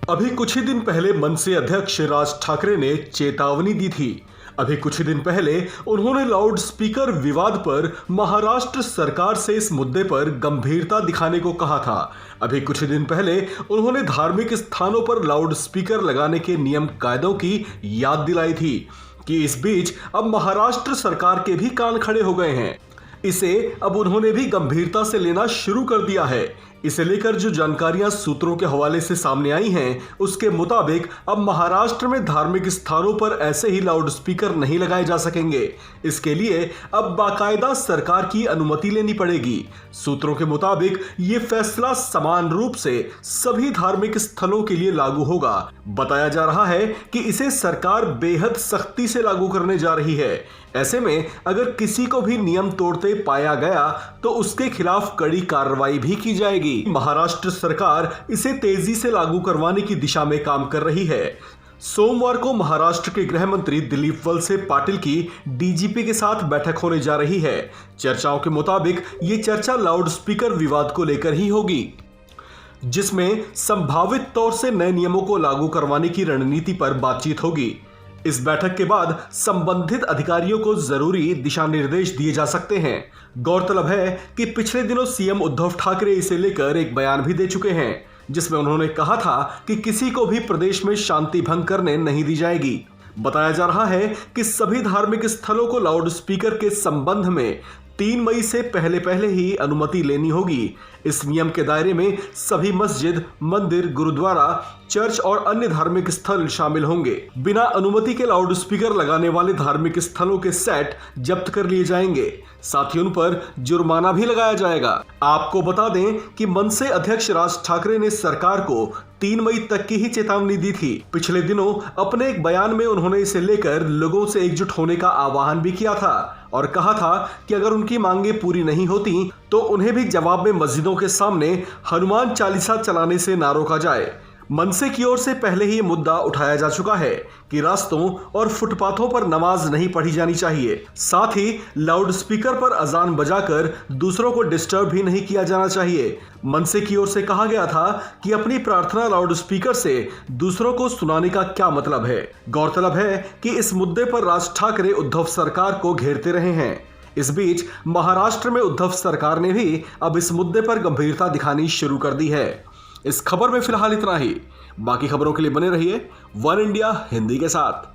अभी कुछ ही दिन पहले मनसे अध्यक्ष राज ठाकरे ने चेतावनी दी थी। अभी कुछ ही दिन पहले उन्होंने लाउड स्पीकर विवाद पर महाराष्ट्र सरकार से इस मुद्दे पर गंभीरता दिखाने को कहा था। अभी कुछ ही दिन पहले उन्होंने धार्मिक स्थानों पर लाउड स्पीकर लगाने के नियम कायदों की याद दिलाई थी कि इस बीच अब महाराष्ट्र सरकार के भी कान खड़े हो गए हैं। इसे अब उन्होंने भी गंभीरता से लेना शुरू कर दिया है। इसे लेकर जो जानकारियां सूत्रों के हवाले से सामने आई हैं, उसके मुताबिक अब महाराष्ट्र में धार्मिक स्थानों पर ऐसे ही लाउड स्पीकर नहीं लगाए जा सकेंगे। इसके लिए अब बाकायदा सरकार की अनुमति लेनी पड़ेगी। सूत्रों के मुताबिक ये फैसला समान रूप से सभी धार्मिक स्थलों के लिए लागू होगा। बताया जा रहा है कि इसे सरकार बेहद सख्ती से लागू करने जा रही है। ऐसे में अगर किसी को भी नियम तोड़ते पाया गया तो उसके खिलाफ कड़ी कार्रवाई भी की जाएगी। महाराष्ट्र सरकार इसे तेजी से लागू करवाने की दिशा में काम कर रही है। सोमवार को महाराष्ट्र के गृह मंत्री दिलीप वलसे पाटिल की डीजीपी के साथ बैठक होने जा रही है। चर्चाओं के मुताबिक ये चर्चा लाउड स्पीकर विवाद को लेकर ही होगी, जिसमें संभावित तौर से नए नियमों को लागू करवाने की रणनीति पर बातचीत होगी। इस बैठक के बाद संबंधित अधिकारियों को जरूरी दिशा निर्देश दिए जा सकते हैं। गौरतलब है कि पिछले दिनों सीएम उद्धव ठाकरे इसे लेकर एक बयान भी दे चुके हैं, जिसमें उन्होंने कहा था कि किसी को भी प्रदेश में शांति भंग करने नहीं दी जाएगी। बताया जा रहा है कि सभी धार्मिक स्थलों को लाउड स्पीकर के संबंध में 3 मई से पहले ही अनुमति लेनी होगी। इस नियम के दायरे में सभी मस्जिद, मंदिर, गुरुद्वारा, चर्च और अन्य धार्मिक स्थल शामिल होंगे। बिना अनुमति के लाउड स्पीकर लगाने वाले धार्मिक स्थलों के सेट जब्त कर लिए जाएंगे। साथ ही उन पर जुर्माना भी लगाया जाएगा। आपको बता दें कि मनसे अध्यक्ष राज ठाकरे ने सरकार को 3 मई तक की ही चेतावनी दी थी। पिछले दिनों अपने एक बयान में उन्होंने इसे लेकर लोगों से एकजुट होने का आह्वान भी किया था और कहा था कि अगर उनकी मांगें पूरी नहीं होती तो उन्हें भी जवाब में मस्जिदों के सामने हनुमान चालीसा चलाने से ना रोका जाए। मनसे की ओर से पहले ही मुद्दा उठाया जा चुका है कि रास्तों और फुटपाथों पर नमाज नहीं पढ़ी जानी चाहिए। साथ ही लाउड स्पीकर पर अजान बजाकर दूसरों को डिस्टर्ब भी नहीं किया जाना चाहिए। मनसे की ओर से कहा गया था कि अपनी प्रार्थना लाउड स्पीकर से दूसरों को सुनाने का क्या मतलब है। गौरतलब है कि इस मुद्दे पर राज ठाकरे उद्धव सरकार को घेरते रहे हैं। इस बीच महाराष्ट्र में उद्धव सरकार ने भी अब इस मुद्दे पर गंभीरता दिखानी शुरू कर दी है। इस खबर में फिलहाल इतना ही। बाकी खबरों के लिए बने रहिए वन इंडिया हिंदी के साथ।